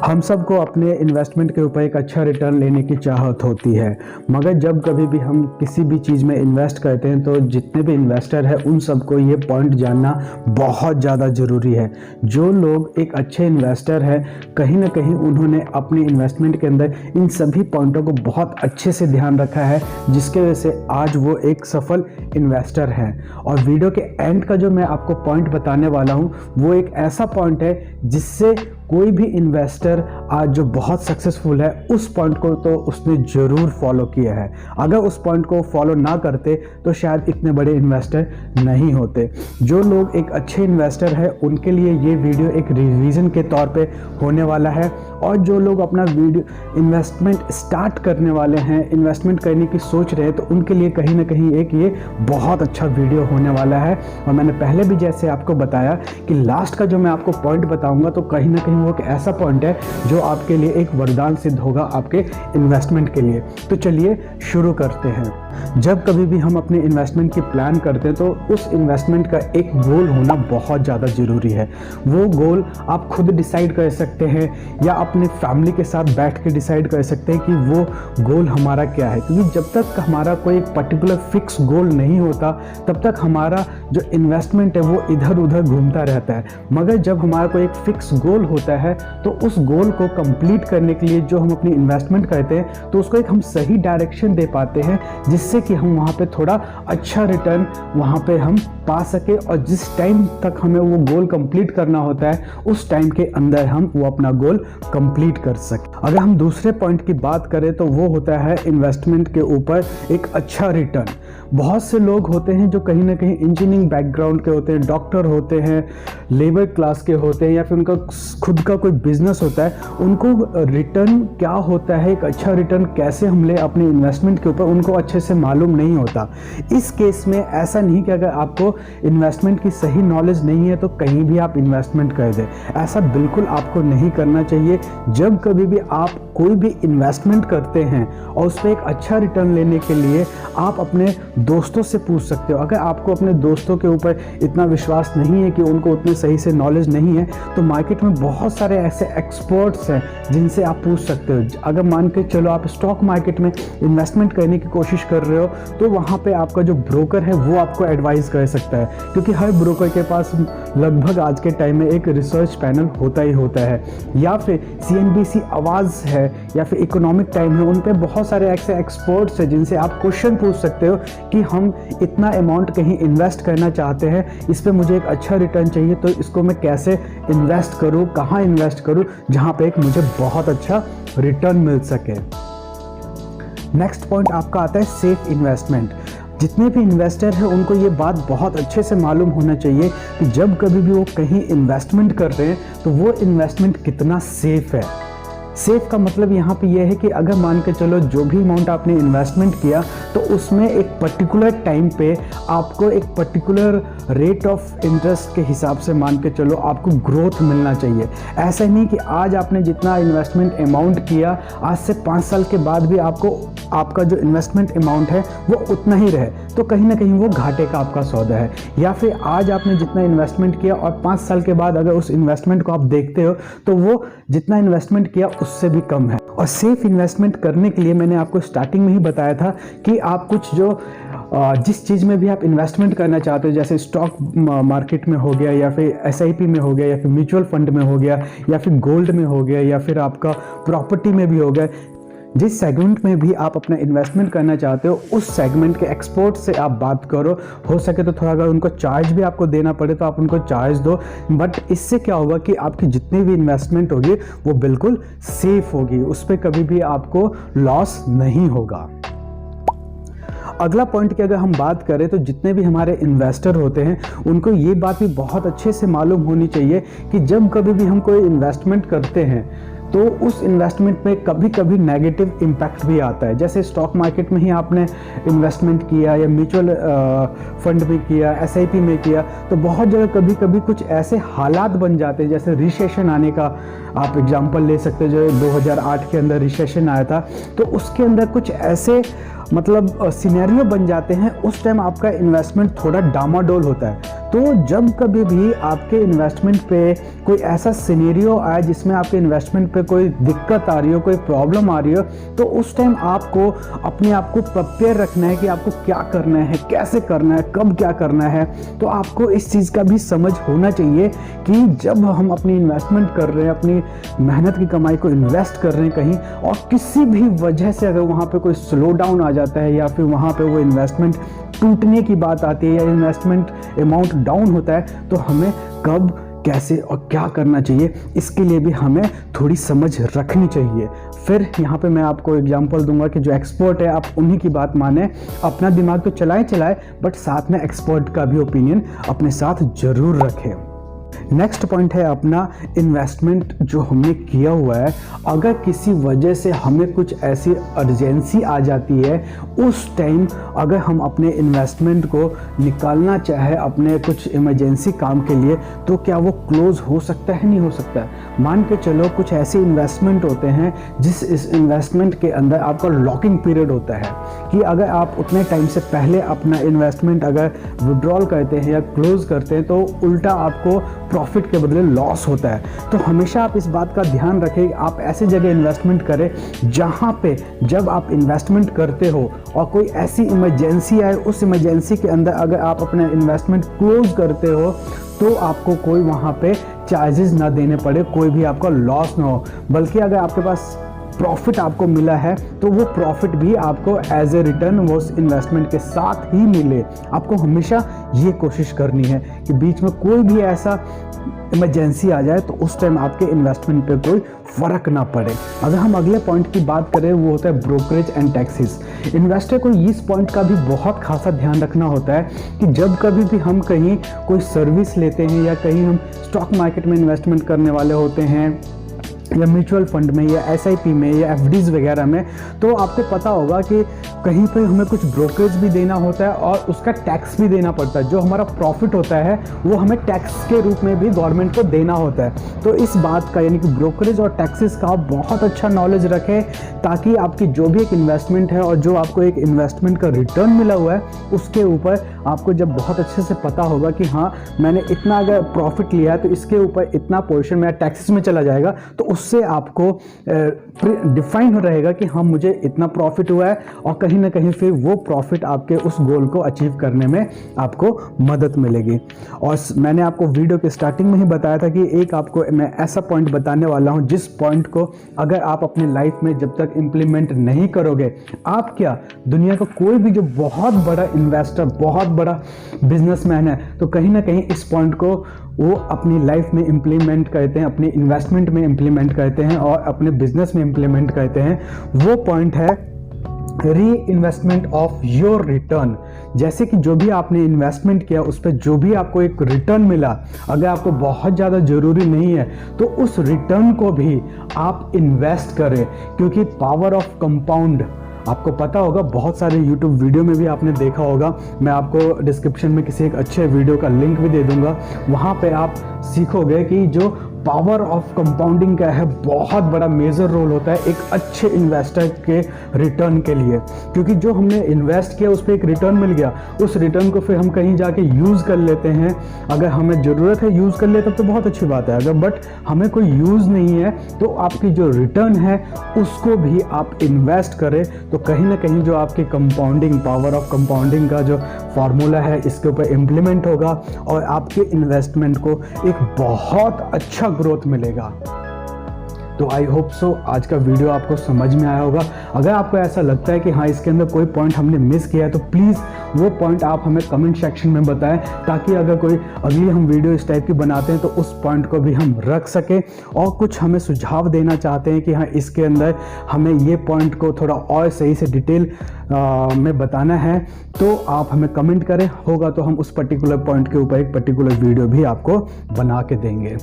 हम सबको अपने इन्वेस्टमेंट के ऊपर एक अच्छा रिटर्न लेने की चाहत होती है, मगर जब कभी भी हम किसी भी चीज़ में इन्वेस्ट करते हैं तो जितने भी इन्वेस्टर हैं उन सबको ये पॉइंट जानना बहुत ज़्यादा ज़रूरी है। जो लोग एक अच्छे इन्वेस्टर हैं, कहीं ना कहीं उन्होंने अपने इन्वेस्टमेंट के अंदर इन सभी पॉइंटों को बहुत अच्छे से ध्यान रखा है, जिसके वजह से आज वो एक सफल इन्वेस्टर हैं। और वीडियो के एंड का जो मैं आपको पॉइंट बताने वाला हूँ वो एक ऐसा पॉइंट है जिससे कोई भी इन्वेस्टर आज जो बहुत सक्सेसफुल है उस पॉइंट को तो उसने ज़रूर फॉलो किया है। अगर उस पॉइंट को फॉलो ना करते तो शायद इतने बड़े इन्वेस्टर नहीं होते। जो लोग एक अच्छे इन्वेस्टर हैं उनके लिए ये वीडियो एक रिवीजन के तौर पे होने वाला है, और जो लोग अपना वीडियो इन्वेस्टमेंट स्टार्ट करने वाले हैं, इन्वेस्टमेंट करने की सोच रहे हैं, तो उनके लिए कहीं ना कहीं एक ये बहुत अच्छा वीडियो होने वाला है। और मैंने पहले भी जैसे आपको बताया कि लास्ट का जो मैं आपको पॉइंट बताऊंगा तो कहीं ना कहीं वो एक ऐसा पॉइंट है जो आपके लिए एक वरदान सिद्ध होगा आपके इन्वेस्टमेंट के लिए। तो चलिए शुरू करते हैं। जब कभी भी हम अपने इन्वेस्टमेंट की प्लान करते हैं तो उस इन्वेस्टमेंट का एक गोल होना बहुत ज़्यादा ज़रूरी है। वो गोल आप खुद डिसाइड कर सकते हैं या अपने फैमिली के साथ बैठ के डिसाइड कर सकते हैं कि वो गोल हमारा क्या है, क्योंकि जब तक हमारा कोई एक पर्टिकुलर फिक्स गोल नहीं होता तब तक हमारा जो इन्वेस्टमेंट है वो इधर उधर घूमता रहता है। मगर जब हमारा कोई एक फिक्स गोल होता है तो उस गोल को कंप्लीट करने के लिए जो हम अपनी इन्वेस्टमेंट करते हैं तो उसको एक हम सही डायरेक्शन दे पाते हैं, जिससे कि हम वहाँ पे थोड़ा अच्छा रिटर्न वहाँ पे हम पा सके, और जिस टाइम तक हमें वो गोल कंप्लीट करना होता है उस टाइम के अंदर हम वो अपना गोल कंप्लीट कर सके। अगर हम दूसरे पॉइंट की बात करें तो वो होता है इन्वेस्टमेंट के ऊपर एक अच्छा रिटर्न। बहुत से लोग होते हैं जो कहीं ना कहीं इंजीनियरिंग बैकग्राउंड के होते हैं, डॉक्टर होते हैं, लेबर क्लास के होते हैं, या फिर उनका खुद का कोई बिजनेस होता है। उनको रिटर्न क्या होता है, एक अच्छा रिटर्न कैसे हम ले अपने इन्वेस्टमेंट के ऊपर, उनको अच्छे से मालूम नहीं होता। इस केस में ऐसा नहीं कि अगर आपको इन्वेस्टमेंट की सही नॉलेज नहीं है तो कहीं भी आप इन्वेस्टमेंट कर दें, ऐसा बिल्कुल आपको नहीं करना चाहिए। जब कभी भी आप कोई भी इन्वेस्टमेंट करते हैं और उस पर एक अच्छा रिटर्न लेने के लिए आप अपने दोस्तों से पूछ सकते हो। अगर आपको अपने दोस्तों के ऊपर इतना विश्वास नहीं है कि उनको उतनी सही से नॉलेज नहीं है तो मार्केट में बहुत सारे ऐसे एक्सपर्ट्स हैं जिनसे आप पूछ सकते हो। अगर मान के चलो आप स्टॉक मार्केट में इन्वेस्टमेंट करने की कोशिश कर रहे हो तो वहाँ पे आपका जो ब्रोकर है वो आपको एडवाइस कर सकता है, क्योंकि हर ब्रोकर के पास लगभग आज के टाइम में एक रिसर्च पैनल होता ही होता है, या फिर CNBC आवाज़ है या फिर इकोनॉमिक टाइम है, उन पे बहुत सारे ऐसे एक्सपर्ट्स हैं जिनसे आप क्वेश्चन पूछ सकते हो कि हम इतना अमाउंट कहीं इन्वेस्ट करना चाहते हैं, इस पे मुझे एक अच्छा रिटर्न चाहिए, तो इसको मैं कैसे इन्वेस्ट करूं, कहां इन्वेस्ट करूं जहां पे एक मुझे बहुत अच्छा रिटर्न मिल सके। नेक्स्ट पॉइंट आपका आता है सेफ इन्वेस्टमेंट। जितने भी इन्वेस्टर हैं उनको ये बात बहुत अच्छे से मालूम होना चाहिए कि जब कभी भी वो कहीं इन्वेस्टमेंट कर रहे हैं तो वो इन्वेस्टमेंट कितना सेफ है। सेफ का मतलब यहाँ पे ये है कि अगर मान के चलो जो भी अमाउंट आपने इन्वेस्टमेंट किया तो उसमें एक पर्टिकुलर टाइम पे आपको एक पर्टिकुलर रेट ऑफ इंटरेस्ट के हिसाब से मान के चलो आपको ग्रोथ मिलना चाहिए। ऐसा नहीं कि आज आपने जितना इन्वेस्टमेंट अमाउंट किया आज से 5 साल के बाद भी आपका जो इन्वेस्टमेंट अमाउंट है वो उतना ही रहे, तो कहीं ना कहीं वो घाटे का आपका सौदा है। या फिर आज आपने जितना इन्वेस्टमेंट किया और 5 साल के बाद अगर उस इन्वेस्टमेंट को आप देखते हो तो वो जितना इन्वेस्टमेंट किया उससे भी कम है। और सेफ इन्वेस्टमेंट करने के लिए मैंने आपको स्टार्टिंग में ही बताया था कि आप कुछ जो जिस चीज़ में भी आप इन्वेस्टमेंट करना चाहते हो, जैसे स्टॉक मार्केट में हो गया, या फिर SIP में हो गया, या फिर म्यूचुअल फंड में हो गया, या फिर गोल्ड में हो गया, या फिर आपका प्रॉपर्टी में भी हो गया, जिस सेगमेंट में भी आप अपना इन्वेस्टमेंट करना चाहते हो उस सेगमेंट के एक्सपर्ट से आप बात करो। हो सके तो थोड़ा अगर उनको चार्ज भी आपको देना पड़े तो आप उनको चार्ज दो, बट इससे क्या होगा कि आपकी जितनी भी इन्वेस्टमेंट होगी वो बिल्कुल सेफ होगी, उस पर कभी भी आपको लॉस नहीं होगा। अगला पॉइंट की अगर हम बात करें तो जितने भी हमारे इन्वेस्टर होते हैं उनको ये बात भी बहुत अच्छे से मालूम होनी चाहिए कि जब कभी भी हम कोई इन्वेस्टमेंट करते हैं तो उस इन्वेस्टमेंट में कभी कभी नेगेटिव इम्पैक्ट भी आता है। जैसे स्टॉक मार्केट में ही आपने इन्वेस्टमेंट किया या म्यूचुअल फंड में किया, SIP में किया, तो बहुत जगह कभी कभी कुछ ऐसे हालात बन जाते हैं, जैसे रिसेशन आने का आप एग्जांपल ले सकते हो जो 2008 के अंदर रिसेशन आया था, तो उसके अंदर कुछ ऐसे मतलब सिनेरियो बन जाते हैं, उस टाइम आपका इन्वेस्टमेंट थोड़ा डामाडोल होता है। तो जब कभी भी आपके इन्वेस्टमेंट पे कोई ऐसा सिनेरियो आए जिसमें आपके इन्वेस्टमेंट पे कोई दिक्कत आ रही हो, कोई प्रॉब्लम आ रही हो, तो उस टाइम आपको अपने आप को प्रिपेयर रखना है कि आपको क्या करना है, कैसे करना है, कब क्या करना है। तो आपको इस चीज़ का भी समझ होना चाहिए कि जब हम अपनी इन्वेस्टमेंट कर रहे हैं, अपनी मेहनत की कमाई को इन्वेस्ट कर रहे हैं कहीं, और किसी भी वजह से अगर वहाँ पे कोई स्लो डाउन आ जाता है या फिर वहाँ पे वो इन्वेस्टमेंट टूटने की बात आती है या इन्वेस्टमेंट अमाउंट डाउन होता है, तो हमें कब, कैसे और क्या करना चाहिए, इसके लिए भी हमें थोड़ी समझ रखनी चाहिए। फिर यहाँ पे मैं आपको एग्जांपल दूंगा कि जो एक्सपर्ट है आप उन्हीं की बात माने, अपना दिमाग तो चलाएं बट साथ में एक्सपर्ट का भी ओपिनियन अपने साथ जरूर रखें। नेक्स्ट पॉइंट है अपना इन्वेस्टमेंट जो हमने किया हुआ है, अगर किसी वजह से हमें कुछ ऐसी अर्जेंसी आ जाती है, उस टाइम अगर हम अपने इन्वेस्टमेंट को निकालना चाहे अपने कुछ इमरजेंसी काम के लिए, तो क्या वो क्लोज हो सकता है, नहीं हो सकता है। मान के चलो कुछ ऐसे इन्वेस्टमेंट होते हैं जिस इस इन्वेस्टमेंट के अंदर आपका लॉकिंग पीरियड होता है कि अगर आप उतने टाइम से पहले अपना इन्वेस्टमेंट अगर विड्रॉल करते हैं या क्लोज करते हैं तो उल्टा आपको प्रॉफिट के बदले लॉस होता है। तो हमेशा आप इस बात का ध्यान रखें, आप ऐसी जगह इन्वेस्टमेंट करें जहां पे जब आप इन्वेस्टमेंट करते हो और कोई ऐसी इमरजेंसी आए, उस इमरजेंसी के अंदर अगर आप अपना इन्वेस्टमेंट क्लोज करते हो तो आपको कोई वहां पे चार्जेस ना देने पड़े, कोई भी आपका लॉस ना हो, बल्कि अगर आपके पास प्रॉफिट आपको मिला है तो वो प्रॉफिट भी आपको एज ए रिटर्न वो उस इन्वेस्टमेंट के साथ ही मिले। आपको हमेशा ये कोशिश करनी है कि बीच में कोई भी ऐसा इमरजेंसी आ जाए तो उस टाइम आपके इन्वेस्टमेंट पे कोई फर्क ना पड़े। अगर हम अगले पॉइंट की बात करें, वो होता है ब्रोकरेज एंड टैक्सेस। इन्वेस्टर को इस पॉइंट का भी बहुत खासा ध्यान रखना होता है कि जब कभी भी हम कहीं कोई सर्विस लेते हैं या कहीं हम स्टॉक मार्केट में इन्वेस्टमेंट करने वाले होते हैं या म्यूचुअल फंड में या एसआईपी में या एफडीज वगैरह में, तो आपको पता होगा कि कहीं पे हमें कुछ ब्रोकरेज भी देना होता है और उसका टैक्स भी देना पड़ता है। जो हमारा प्रॉफिट होता है वो हमें टैक्स के रूप में भी गवर्नमेंट को देना होता है। तो इस बात का यानी कि ब्रोकरेज और टैक्सेस का आप बहुत अच्छा नॉलेज रखें ताकि आपकी जो भी एक इन्वेस्टमेंट है और जो आपको एक इन्वेस्टमेंट का रिटर्न मिला हुआ है उसके ऊपर आपको जब बहुत अच्छे से पता होगा कि हाँ मैंने इतना अगर प्रॉफिट लिया है तो इसके ऊपर इतना पोर्शन मेरा टैक्सेस में चला जाएगा, तो उससे आपको डिफाइन हो रहेगा कि हाँ मुझे इतना प्रॉफिट हुआ है और कहीं ना कहीं फिर वो प्रॉफिट आपके उस गोल को अचीव करने में आपको मदद मिलेगी। और मैंने आपको वीडियो के स्टार्टिंग में ही बताया था कि एक आपको मैं ऐसा पॉइंट बताने वाला हूं जिस पॉइंट को अगर आप अपने लाइफ में जब तक इंप्लीमेंट नहीं करोगे, आप क्या दुनिया का कोई भी जो बहुत बड़ा इन्वेस्टर, बहुत बड़ा बिजनेसमैन है, तो कहीं ना कहीं इस पॉइंट को वो अपनी लाइफ में इम्प्लीमेंट करते हैं, अपनी इन्वेस्टमेंट में इम्प्लीमेंट करते हैं और अपने बिजनेस में इम्प्लीमेंट करते हैं। वो पॉइंट है री इन्वेस्टमेंट ऑफ योर रिटर्न। जैसे कि जो भी आपने इन्वेस्टमेंट किया उस पर जो भी आपको एक रिटर्न मिला, अगर आपको बहुत ज़्यादा ज़रूरी नहीं है तो उस रिटर्न को भी आप इन्वेस्ट करें, क्योंकि पावर ऑफ कंपाउंड आपको पता होगा, बहुत सारे YouTube वीडियो में भी आपने देखा होगा। मैं आपको डिस्क्रिप्शन में किसी एक अच्छे वीडियो का लिंक भी दे दूंगा, वहाँ पे आप सीखोगे कि जो पावर ऑफ कंपाउंडिंग का है बहुत बड़ा मेजर रोल होता है एक अच्छे इन्वेस्टर के रिटर्न के लिए। क्योंकि जो हमने इन्वेस्ट किया उस पर एक रिटर्न मिल गया, उस रिटर्न को फिर हम कहीं जाके यूज़ कर लेते हैं। अगर हमें ज़रूरत है यूज़ कर ले तब तो बहुत अच्छी बात है, अगर बट हमें कोई यूज़ नहीं है तो आपकी जो रिटर्न है उसको भी आप इन्वेस्ट करें, तो कहीं ना कहीं जो आपकी कंपाउंडिंग, पावर ऑफ कंपाउंडिंग का जो फार्मूला है इसके ऊपर इम्प्लीमेंट होगा और आपके इन्वेस्टमेंट को एक बहुत अच्छा ग्रोथ मिलेगा। तो आई होप सो आज का वीडियो आपको समझ में आया होगा। अगर आपको ऐसा लगता है कि हाँ इसके अंदर कोई पॉइंट हमने मिस किया है तो प्लीज़ वो पॉइंट आप हमें कमेंट सेक्शन में बताएं, ताकि अगर कोई अगली हम वीडियो इस टाइप की बनाते हैं तो उस पॉइंट को भी हम रख सकें। और कुछ हमें सुझाव देना चाहते हैं कि हाँ इसके अंदर हमें ये पॉइंट को थोड़ा और सही से डिटेल में बताना है, तो आप हमें कमेंट करें, होगा तो हम उस पर्टिकुलर पॉइंट के ऊपर एक पर्टिकुलर वीडियो भी आपको बना के देंगे।